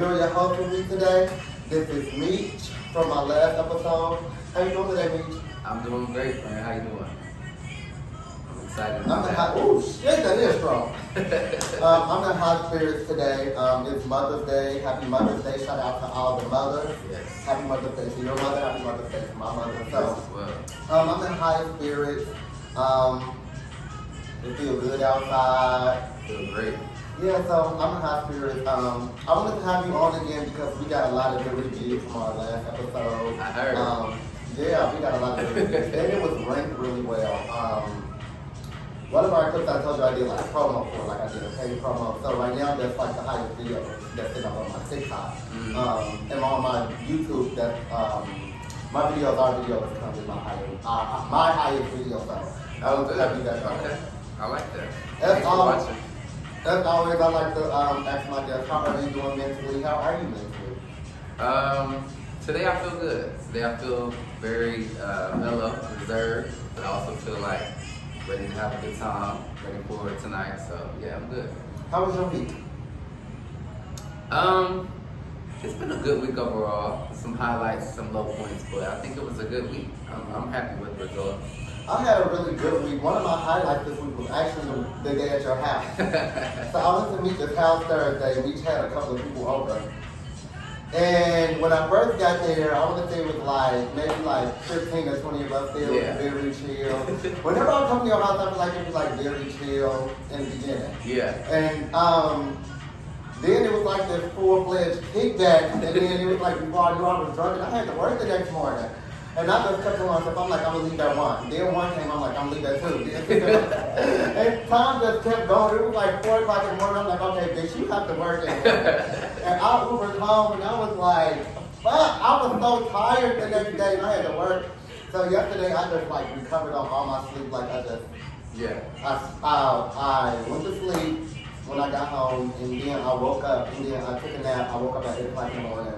You're your host with me today. This is Meech from my last episode. How you doing today, Meech? I'm doing great, friend. How you doing? I'm excited I'm about in that. high. Ooh, shit, that is strong. I'm in high spirits today. It's Mother's Day. Happy Mother's Day. Shout out to all the mothers. Yes. Happy Mother's Day to your mother. Happy Mother's Day to my mother. Yes, So, as well. I'm in high spirits. It feels good outside. Feel great. Yeah, so I'm in high spirits. I wanted to have you on again because we got a lot of good reviews from our last episode. I heard. Yeah, we got a lot of good reviews. And it was ranked really well. One of our clips I told you I did like a promo for, like I did a paid promo. So right now that's like the highest video that's sitting up on my TikTok. And on my YouTube, my videos are videos currently my highest video. So I would have you guys on. Okay. I like that. That's Thanks for all. watching. As always, I like to ask my guests, how are you doing mentally? How are you mentally? Today I feel good. Today I feel very mellow, reserved, but I also feel like ready to have a good time, ready for tonight. So yeah, I'm good. How was your week? It's been a good week overall. Some highlights, some low points, but I think it was a good week. I'm happy with the results. I had a really good week. One of my highlights this week was actually the day at your house. So I went to Meech's house Thursday. Meech had a couple of people over. And when I first got there, I want to say it was like maybe like 15 or 20 of us there. Yeah. It was very chill. Whenever I come to your house, I feel like it was like very chill in the beginning. Yeah. And then it was like this full-fledged kickback, and then it was like before I knew I was drunk, and I had to work the next morning. And I just kept on myself, I'm like, I'm gonna leave at 1. Then 1 came, I'm like, I'm gonna leave at 2. And time just kept going. It was like 4 o'clock in the morning. I'm like, okay, bitch, you have to work at And I Ubered home, and I was like, fuck, I was so tired the next day, and I had to work. So yesterday, I just like recovered on all my sleep. Like I went to sleep when I got home, and then I woke up, and then I took a nap. I woke up at 8 o'clock in the morning.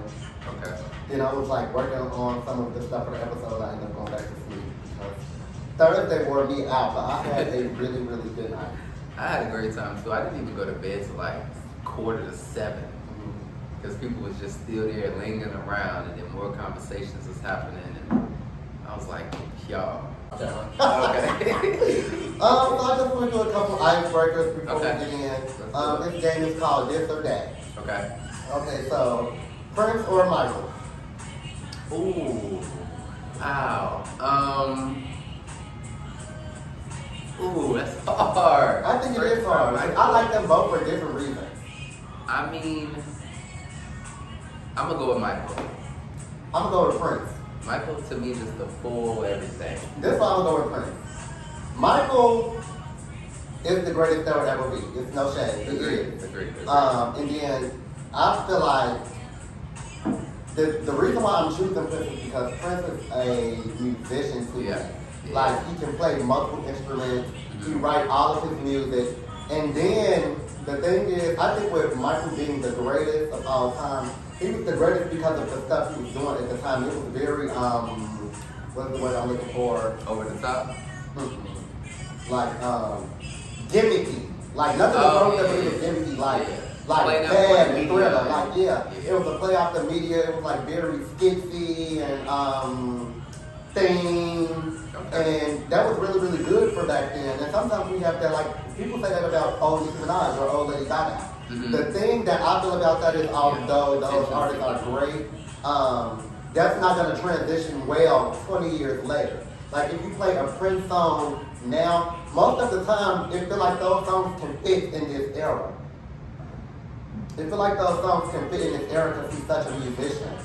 Okay. Then I was like working on some of the stuff for the episode. I ended up going back to sleep because Thursday wore me out, but I had a really, really good night. I had a great time too. I didn't even go to bed till like 6:45 because people was just still there lingering around, and then more conversations was happening, and I was like, y'all. Okay. So I just want to do a couple icebreakers before we get in. This game is called This or That. Okay. Okay, so Prince or Michael? Ooh. Wow. Ooh, that's hard. I think it is hard. I like them both for different reasons. I mean, I'm gonna go with Michael. I'm gonna go with Prince. Michael to me is the full everything. This one I'm gonna go with Prince. Michael is the greatest there will ever be. It's no shade. It is. Agreed. And then I feel like the reason why I'm choosing Prince is because Prince is a musician too. Yeah. Like he can play multiple instruments. He writes all of his music. And then the thing is, I think with Michael being the greatest of all time, he was the greatest because of the stuff he was doing at the time. It was very what's the word I'm looking for? Over the top. Like gimmicky. Like nothing was wrong with it, but it was gimmicky. Like bad and thriller. Like it was a play off the media. It was like very skitsy and themed. And that was really, really good for back then. And sometimes we have that, like, people say that about old Nicki Minaj or old Lady Gaga. The thing that I feel about that is, although those artists are great, that's not going to transition well 20 years later. Like, if you play a Prince song now, most of the time, it feels like those songs can fit in this era. It feels like those songs can fit in this era because he's such a musician.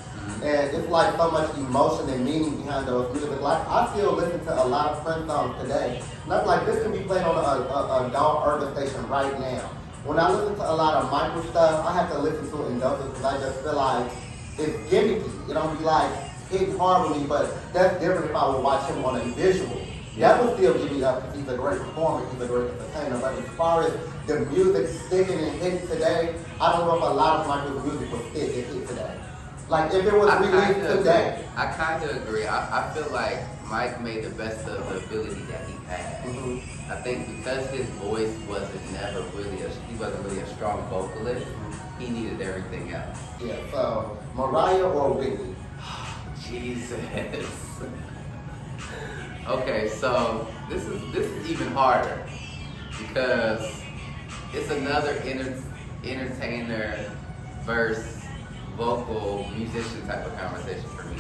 And it's like so much emotion and meaning behind those music. Like I still listen to a lot of Prince songs today. And I'm like, this can be played on a dog urban station right now. When I listen to a lot of Michael stuff, I have to listen to it in doses because I just feel like it's gimmicky. It don't be like hitting hard with me, but that's different if I would watch him on a visual. That would still give me up because he's a great performer, he's a great entertainer. But as far as the music sticking and hitting today, I don't know if a lot of Michael's music would stick and hit today. Like if it was released today. I kind of agree. I feel like Mike made the best of the ability that he had. I think because his voice wasn't really a strong vocalist, he needed everything else. Yeah, so Mariah or Whitney? Jesus. Okay, so this is even harder because it's another entertainer versus vocal musician type of conversation for me.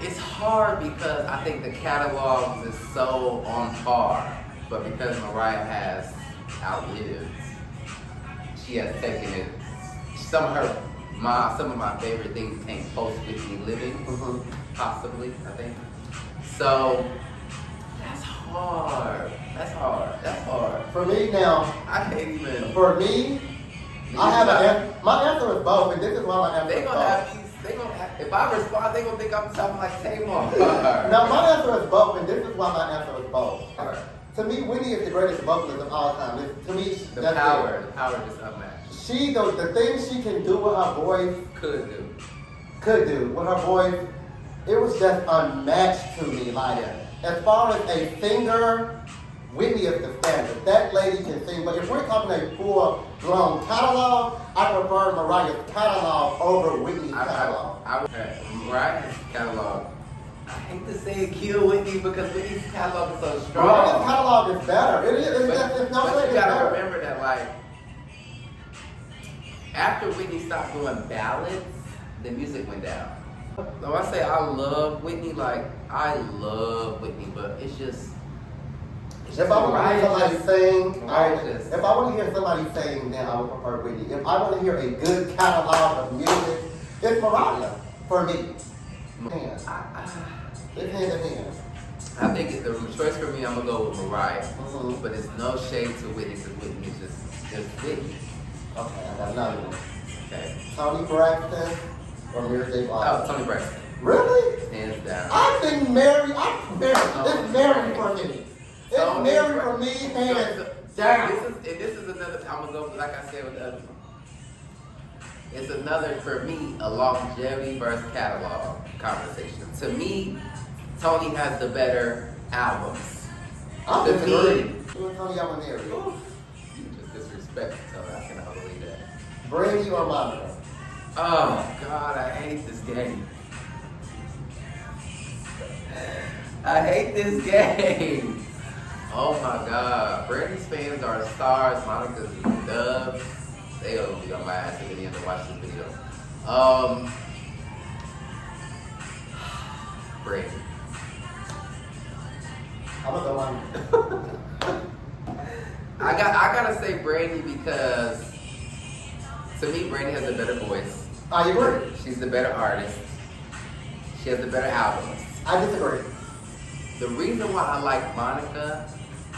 It's hard because I think the catalog is so on par, but because Mariah has outlived, she has taken it. Some of my favorite things came post Whitney living, possibly, I think. So that's hard. That's hard. For me now, I can't even. for me, I have my answer is both, and this is why my answer is both. If I respond, they gonna think I'm something like Tamar. Now my answer is both, and this is why my answer is both. To me, Whitney is the greatest vocalist of all time. To me, the power is unmatched. The things she can do with her voice, could do with her voice, it was just unmatched to me. Like, as far as a singer, Whitney is the standard. That lady can sing, but if we're talking a full-blown catalog, I prefer Mariah's catalog over Whitney's catalog. Mariah's catalog, I hate to say it, kill Whitney because Whitney's catalog is so strong. Mariah's catalog is better. But you gotta remember that, like, after Whitney stopped doing ballads, the music went down. So I say I love Whitney, but it's just. If I want to hear somebody sing, if I want to hear somebody sing, then I would prefer Whitney. If I want to hear a good catalog of music, it's Mariah for me. It's hand in hand. I think the choice for me, I'm gonna go with Mariah, but it's no shade to Whitney because Whitney is just Whitney. Okay, I got another one. Okay. Toni Braxton or Mary J. Blige? Oh, Toni Braxton. Really? Hands down. I think Mary. It's Mary for me. It's Mary for me, hands down. This is another. I'm gonna go like I said with the other one. It's another for me a longevity versus catalog conversation. To me, Toni has the better albums. I'm disagreeing. You and Toni, I'm a Mary. You just disrespect Toni. I cannot believe that. Brandy or Monica? Oh God, I hate this game. I hate this game. Oh my God. Brandy's fans are stars. Monica's dubs. They gonna be on my ass at the end to watch this video. Brandy. I'm gonna go Monica. I gotta say Brandy because to me Brandy has a better voice. I agree. She's the better artist. She has the better albums. I disagree. The reason why I like Monica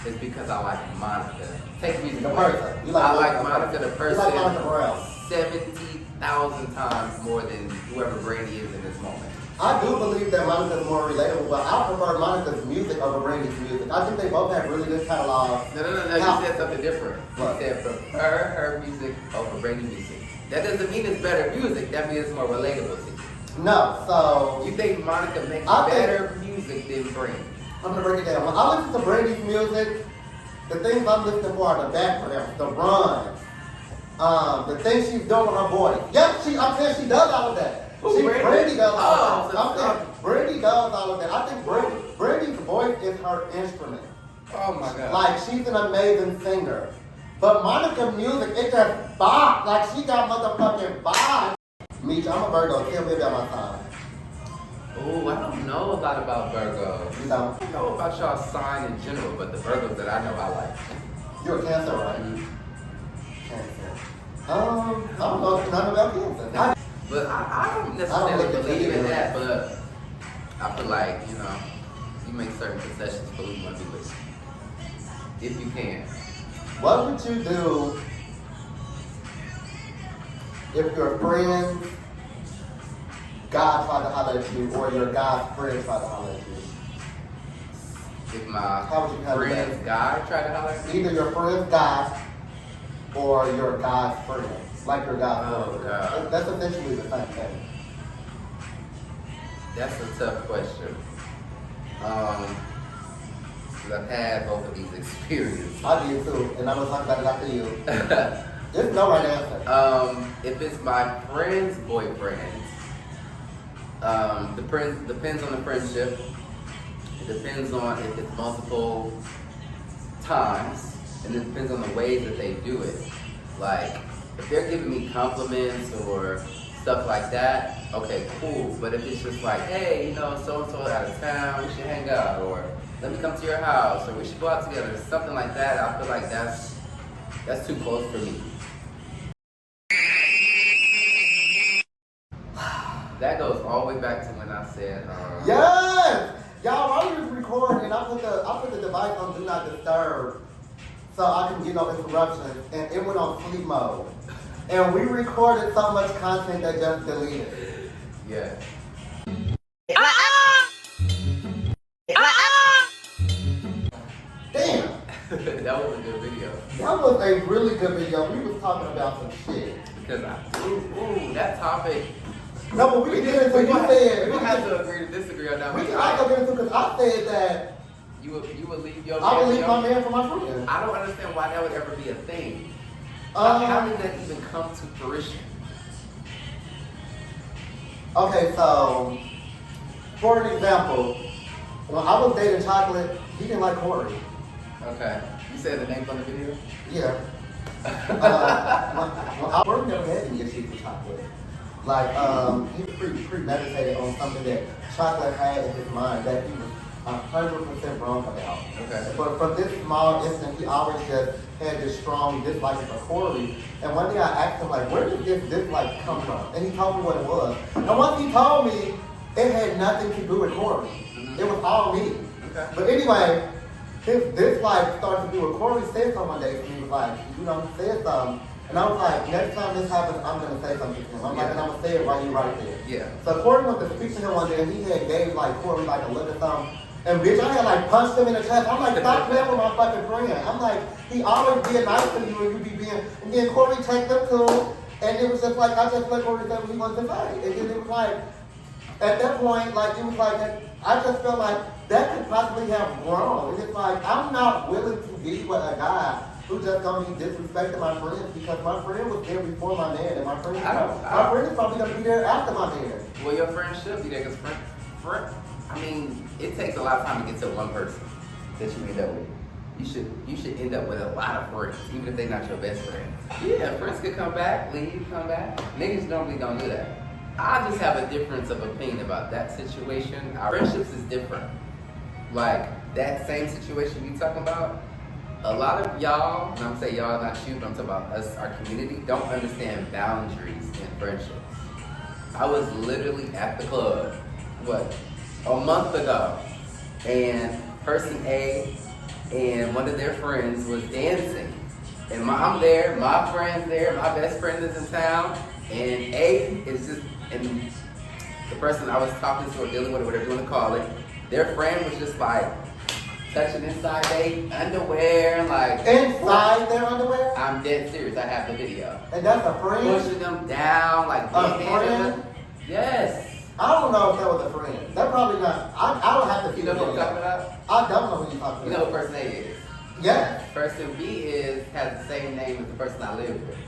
is because I like Monica. Take me The person. I like Monica the person. You like Monica Morel. 70,000 times more than whoever Brandy is in this moment. I do believe that Monica is more relatable, but I prefer Monica's music over Brandy's music. I think they both have really good catalogs. No. You said something different. What? You said prefer her music over Brandy's music. That doesn't mean it's better music. That means it's more relatable to you. No, so You think Monica makes better music than Brandy? I'm gonna break it down. When I listen to Brandy's music, the things I'm listening for are the background, the runs, the things she's doing with her voice. Yep, I'm saying she does all of that. Brandy does all of that. I'm saying Brandy does all of that. I think Brandy's voice is her instrument. Oh my God. Like, she's an amazing singer. But Monica's music, it just bop. Like, she got motherfucking bop. Meech, I'm a Virgo. Tell me about my sign. Oh, I don't know a lot about Virgo. You know? I don't know about y'all sign in general, but the Virgos that I know I like. You're a Cancer, right? Cancer. I don't know nothing about Cancer. But I don't necessarily believe in that, but I feel like, you make certain concessions for who you want to be with. If you can. What would you do if your friend God tried to holler at you or your God's friend tried to holler at you? If my How would you handle friend's that? guy try to holler at me? Either your friend's God or your God's friend. Like your God's friend. God. That's essentially the same thing. That's a tough question. Because I've had both of these experiences. I did too, and I'm gonna talk about it after you. There's no right answer. If it's my friend's boyfriend, depends on the friendship. It depends on if it's multiple times, and it depends on the ways that they do it. Like, if they're giving me compliments or stuff like that, okay, cool. But if it's just like, hey, you know, so-and-so out of town, we should hang out, or let me come to your house, or we should go out together, something like that, I feel like that's too close for me. That goes all the way back to when I said, yes! Y'all, while we was recording, I put the device on Do Not Disturb so I can get no interruptions, and it went on sleep mode. And we recorded so much content that just deleted. Yeah. Damn! That was a good video. That was a really good video. We was talking about some shit. Because that topic. No, but we can get into, you said. We don't have to agree to disagree on that. We can also get into, because I said that you would leave your I man. would leave my man for my friend. I don't understand why that would ever be a thing. How did that even come to fruition? Okay, so, for an example, when I was dating Chocolate, he didn't like Corey. Okay. You said the name on the video? Yeah. Corey never had any issues with Chocolate. Like, he was premeditated on something that Chocolate had in his mind that he was 100% wrong about. Okay. But from this small instance, he always just had this strong dislike for Corey. And one day I asked him, like, where did this dislike come from? And he told me what it was. And once he told me, it had nothing to do with Corey. Mm-hmm. It was all me. Okay. But anyway, his dislike started to do with Corey said something one day to me. He was like, you know, he said something. And I was like, next time this happens, I'm going to say something to him. I'm like, and I'm going to say it while you're right there. Yeah. So Corey went to speak to him one day, and he had gave like Corey like a look or something. And bitch, I had like punched him in the chest. I'm like, stop playing with my fucking friend. I'm like, he always being nice to you and you be being, and then Corey take them to him, and it was just like, I just let Corey say what he wanted to say. And then it was like, at that point, like, it was like, I just felt like that could possibly have grown. And it's like, I'm not willing to be with a guy who just gonna be disrespecting my friends because my friend was there before my man, and my friend is probably gonna be there after my man. Well, your friend should be there because I mean, it takes a lot of time to get to one person that you end up with. You should end up with a lot of friends, even if they're not your best friend. Yeah, friends could come back, leave, come back. Niggas normally don't do that. I just have a difference of opinion about that situation. Our friendships is different. Like, that same situation you talking about, a lot of y'all, and I'm saying y'all, not you, but I'm talking about us, our community, don't understand boundaries in friendships. I was literally at the club, a month ago, and person A and one of their friends was dancing. And I'm there, my friend's there, my best friend is in town, and A is just, and the person I was talking to or dealing with, or whatever you want to call it, their friend was just like, touching inside their underwear, like inside their underwear. I'm dead serious. I have the video. And that's a friend. Pushing them down, like a friend. Yes. I don't know if that was a friend. That probably not. I don't have to. You know who I'm talking about? I don't know who you're talking about. You know who person A is? Yeah. Person B has the same name as the person I live with.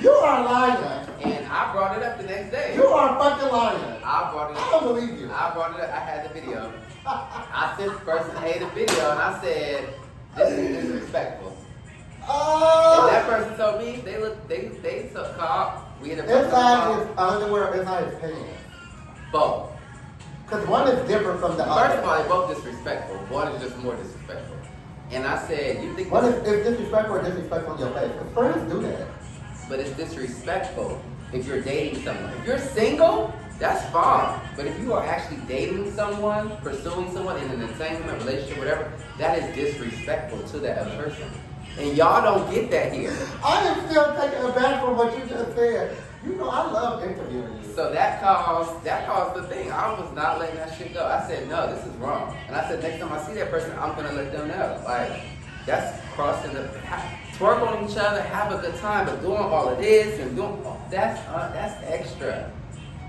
You are a liar. And I brought it up the next day. You are a fucking liar. I brought it up. I don't believe you. I brought it up. I had the video. I sent person A the video and I said, this is disrespectful. And that person told me they took called. We had a inside his underwear, inside his pants. Both. Because one is different from the other. First of all, they're both disrespectful. One is just more disrespectful. And I said, you think one is disrespectful or disrespectful on your face? Because friends do that. But it's disrespectful if you're dating someone. If you're single, that's fine. But if you are actually dating someone, pursuing someone in an entanglement, relationship, whatever, that is disrespectful to that other person. And y'all don't get that here. I am still taking aback from what you just said. You know, I love interviewing you. So that caused the thing. I was not letting that shit go. I said, no, this is wrong. And I said, next time I see that person, I'm gonna let them know. Like, that's crossing the, twerk on each other, have a good time, but doing all of this and doing, that's extra.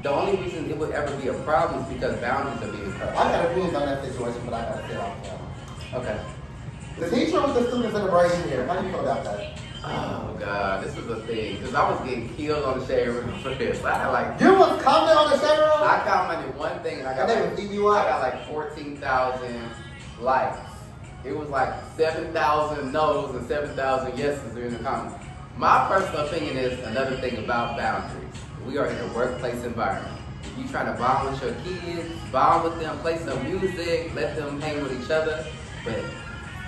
The only reason it would ever be a problem is because boundaries are being crossed. I got opinions on that situation, but I gotta say off camera. Okay. The teacher with the students in the break here, how do you feel about that? Oh God, this is a thing. Cause I was getting killed on the shade room for this. I had like You was commenting on the shade room? I commented one thing and I got and like, they would I got like 14,000 likes. It was like 7,000 no's and 7,000 yeses in the comments. My personal opinion is another thing about boundaries. We are in a workplace environment. If you trying to bond with your kids, bond with them, play some music, let them hang with each other. But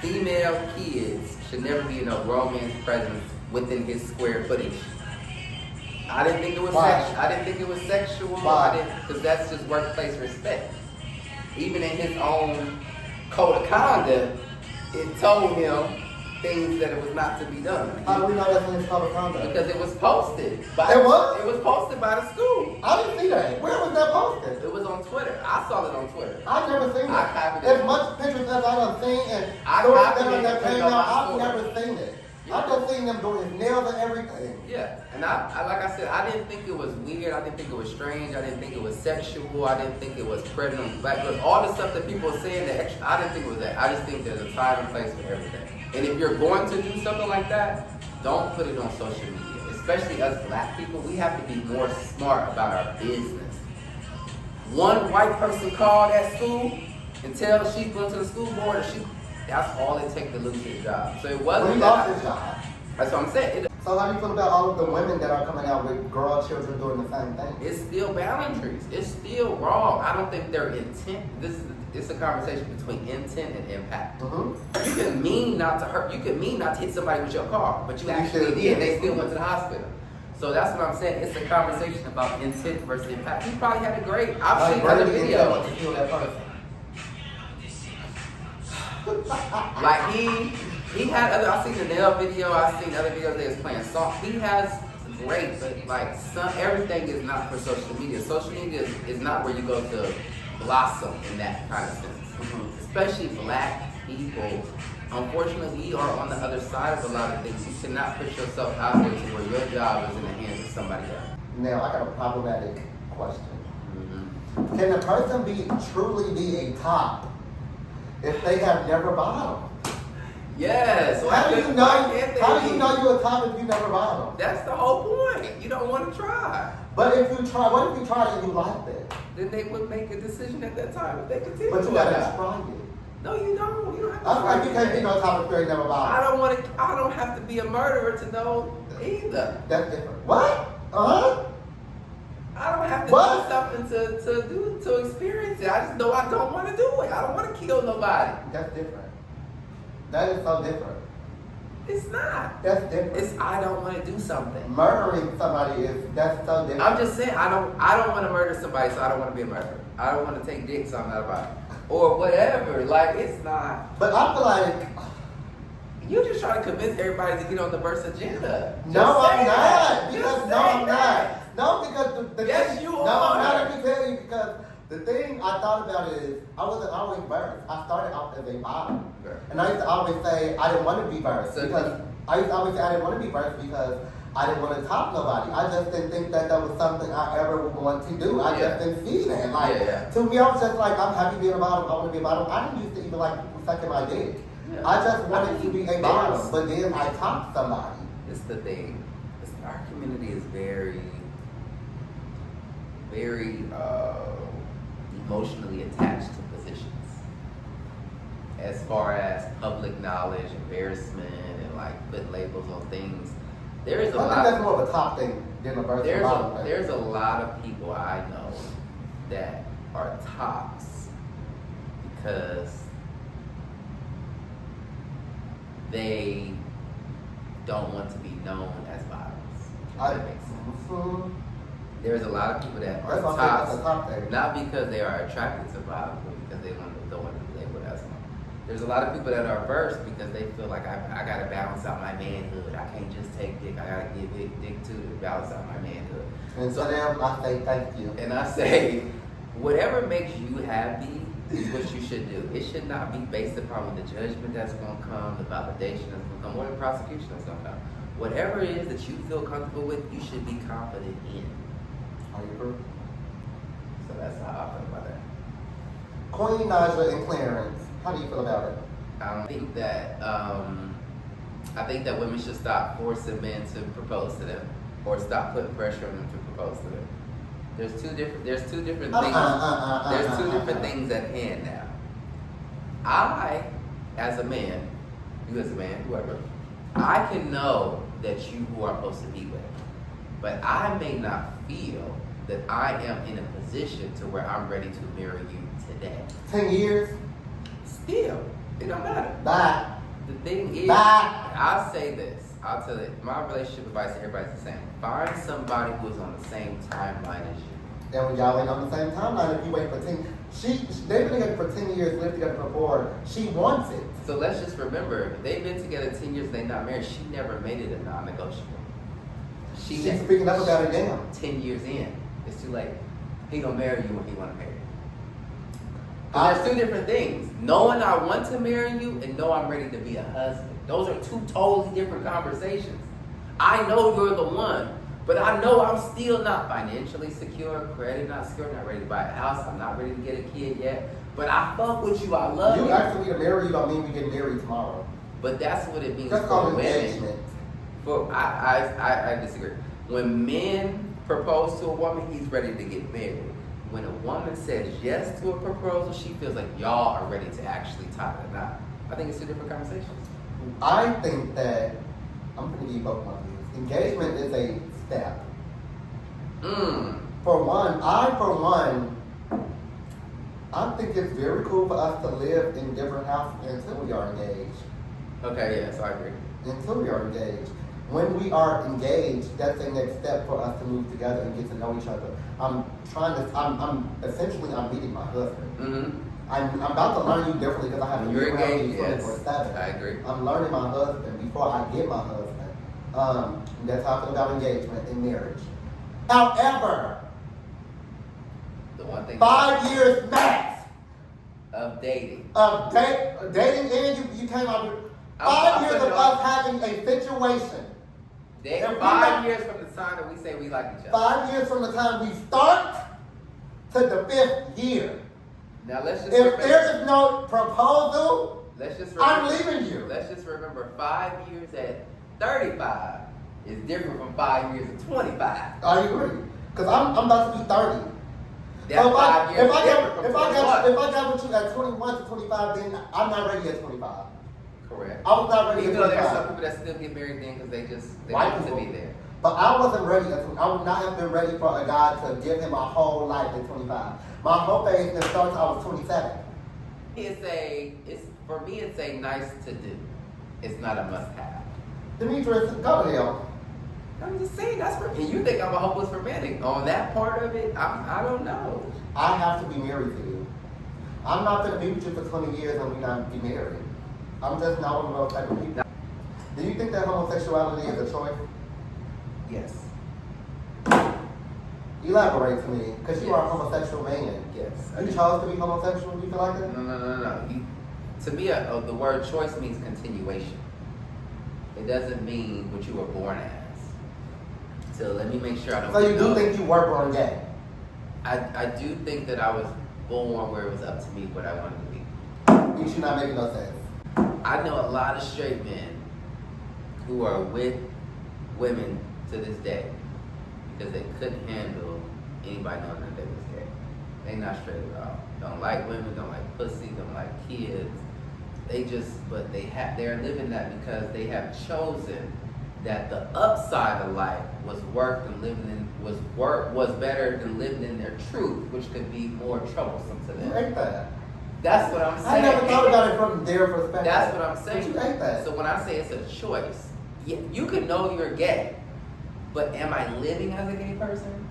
female kids should never be in a grown man's presence within his square footage. I didn't think it was sexual. I didn't think it was sexual. Because that's just workplace respect. Even in his own code of conduct, it told him things that it was not to be done. How do we know that's in his code of conduct? Because it was posted. It was? It was posted by the school. I didn't see that. Where was that posted? It was on Twitter. I saw it on Twitter. I've never seen it. I copied it. As much pictures as I done seen and I stories copied it that and came put it on out, my I've story. never seen it. Yeah. I've just seen them doing his nails and everything. Yeah, and I like I said, I didn't think it was weird. I didn't think it was strange. I didn't think it was sexual. I didn't think it was spreading on black girls. All the stuff that people are saying, that extra, I didn't think it was that. I just think there's a time and place for everything. And if you're going to do something like that, don't put it on social media. Especially us black people, we have to be more smart about our business. One white person called at school and tell she's going to the school board, and that's all it takes to lose his job. So it wasn't He lost his job. That's what I'm saying. So how do you feel about all of the women that are coming out with girl children doing the same thing? It's still boundaries. It's still wrong. I don't think their intent. It's a conversation between intent and impact. Mm-hmm. You can mean not to hurt. You can mean not to hit somebody with your car, but you actually did. They still went to the hospital. So that's what I'm saying. It's a conversation about intent versus impact. He probably had a great. I've seen other videos. To kill that person. Like he had other. I seen the nail video. I seen other videos they was playing songs. He has great, but like everything is not for social media. Social media is not where you go to blossom in that kind of sense. Especially black people. Unfortunately, we are on the other side of a lot of things. You cannot put yourself out there to where your job is in the hands of somebody else. Now I got a problematic question. Can a person truly be a top if they have never bottomed? Yes. So How do you know you're a top if you never bottomed? That's the whole point. You don't want to try. But if you try, what if you tried and you liked it? Then they would make a decision at that time if they continue. But you gotta try it. No, you don't. You don't have to. That's why you can't be no top if you ain't never bottomed. I don't want to. I don't have to be a murderer to know either. That's different. What? Uh-huh. I don't have to do something to experience it. I just know I don't want to do it. I don't want to kill nobody. That's different. That is so different. It's not. That's different. It's I don't want to do something. Murdering somebody that's so different. I'm just saying I don't want to murder somebody, so I don't want to be a murderer. I don't want to take dick, so I'm not about it. Or whatever. Like it's not. But I feel like you just trying to convince everybody to get on the Verse agenda. No, I'm not. Because No, I'm not. No, because the yes, thing, you no, are. I'm not. Let me tell you, because the thing I thought about is I wasn't always birthed. I started out as a bottom. Okay. And I used to always say I didn't want to be birthed because I used to always say I didn't want to be birthed because I didn't want to top nobody. I just didn't think that was something I ever would want to do. I just didn't see that. Like to me, I was just like, I'm happy being a bottom. I want to be a bottom. I didn't used to even like people sucking my dick. Yeah. I just wanted to be a bottom, but then I topped somebody. It's the thing. Our community is very emotionally attached to positions. As far as public knowledge, embarrassment, and like putting labels on things, there is a lot. I think that's more of a top thing than a versus bottom thing. There's a lot of people I know that are tops because they don't want to be known as bottoms. If that makes sense. There's a lot of people that are tops, not because they are attracted to bottoms, but because they don't want to be labeled as one. There's a lot of people that are verse because they feel like I gotta balance out my manhood. I can't just take dick. I gotta give dick too to balance out my manhood. And so them, I say thank you. And I say, whatever makes you happy is what you should do. It should not be based upon the judgment that's gonna come, the validation that's gonna come, or the prosecution that's gonna come. Whatever it is that you feel comfortable with, you should be confident in. Are you true? So that's how I feel about that. Queen Naja and Clarence, how do you feel about it? I think that women should stop forcing men to propose to them, or stop putting pressure on them to propose to them. There's two different things. There's two different things at hand now. I, as a man, you as a man, whoever, I can know that you who I'm supposed to be with, but I may not feel that I am in a position to where I'm ready to marry you today. 10 years? Still, it don't matter. Bye. The thing is, Bye. I'll say this. I'll tell you, my relationship advice to everybody's the same. Find somebody who is on the same timeline as you. And when y'all ain't on the same timeline, if you wait for 10, they've been together for 10 years, lived together for 4. She wants it. So let's just remember, they've been together 10 years, they're not married. She never made it a non-negotiable. She's speaking up about it now. 10 years in, it's too late. He gonna marry you when he wanna marry you. There's two different things. Knowing I want to marry you and know I'm ready to be a husband. Those are two totally different conversations. I know you're the one, but I know I'm still not financially secure, credit not secure, not ready to buy a house, I'm not ready to get a kid yet. But I fuck with you, I love you. You asking me to marry you don't mean we get married tomorrow. But that's what it means That's for called women. engagement. I disagree. When men propose to a woman, he's ready to get married. When a woman says yes to a proposal, she feels like y'all are ready to actually tie the knot. I think it's two different conversations. I think that, I'm going to give you both my views. Engagement is a step. For one, I think it's very cool for us to live in different houses until we are engaged. Okay, yes, I agree. Until we are engaged. When we are engaged, that's the next step for us to move together and get to know each other. I'm essentially meeting my husband. Mm-hmm. I'm about to learn you differently because I have a You're engaged, 24/7. I agree. I'm learning my husband before I get my husband. That's how I feel about engagement and marriage. However, The one thing 5 years max of dating. of dating, and you came out with 5 years of us having a situation. Dating 5 years from the time that we say we like each other. 5 years from the time we start to the 5th year. Now let's just If there is no proposal, I'm remember, leaving you. let's just remember 5 years at 35 is different from 5 years at 25. I agree. Because I'm about to be 30. That's So 5 years if I different from 21. got with you at 21 to 25, then I'm not ready at 25. Correct. I was not ready Even at though there's 25. some people that still get married then because they White want to people. be there. But I wasn't ready. I would not have been ready for a guy to give him my whole life at 25. My whole phase that starts I was 27. For me it's a nice to do. It's not a must have. Demetrius, go to hell. I'm just saying that's for me. You think I'm a hopeless romantic. On that part of it, I don't know. I have to be married to you. I'm not going to be with you for 20 years and we not be married. I'm just not one of those type of people. Do you think that homosexuality is a choice? Yes. Elaborate to me, because you Yes. are a homosexual man. Yes. You chose to be homosexual? Do you feel like that? No. To me, the word choice means continuation. It doesn't mean what you were born as. So let me make sure I don't. So you do think you were born gay? I do think that I was born where it was up to me what I wanted to be. You should not make no sense. I know a lot of straight men who are with women to this day because they couldn't handle anybody knowing that they was gay. They not straight at all. Don't like women, don't like pussy, don't like kids. They're living that because they have chosen that the upside of life was better than living in their truth, which could be more troublesome to You them. ain't that. That's what I'm I saying. never thought about it from their perspective. That's what I'm saying. But you ain't that. So when I say it's a choice, you can know you're gay, but am I living as a gay person?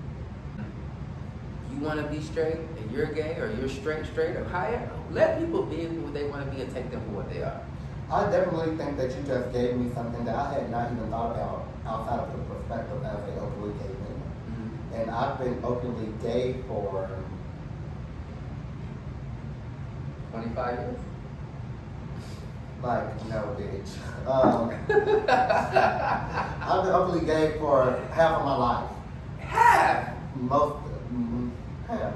You want to be straight and you're gay, or you're straight, or higher? Let people be who they want to be and take them for what they are. I definitely think that you just gave me something that I had not even thought about outside of the perspective as an openly gay man. Mm-hmm. And I've been openly gay for 25 years? no, bitch. I've been openly gay for half of my life. Half. Half.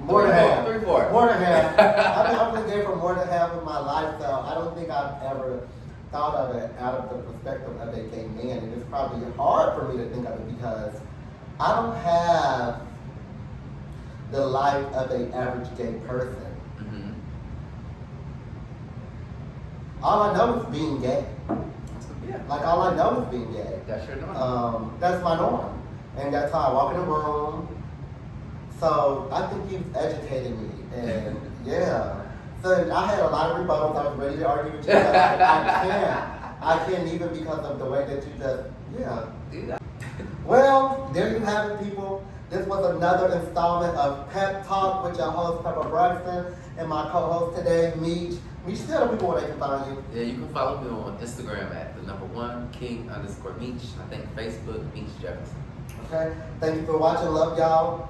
More than half. 3/4. More than half. I've been gay for more than half of my life, so I don't think I've ever thought of it out of the perspective of a gay man. And it's probably hard for me to think of it because I don't have the life of an average gay person. Mm-hmm. All I know is being gay. Yeah. Like all I know is being gay. That's your norm. That's my norm. And that's how I walk in the room. So I think you've educated me. And yeah. So I had a lot of rebuttals. I was ready to argue with you, but I can't even because of the way that you just, yeah. Well, there you have it, people. This was another installment of Pep Talk with your host, Pepper Braxton, and my co-host today, Meech. Meech, tell the people where they can find you. Yeah, you can follow me on Instagram at @1king_Meech. I think Facebook, Meech Jefferson. Okay? Thank you for watching. Love y'all.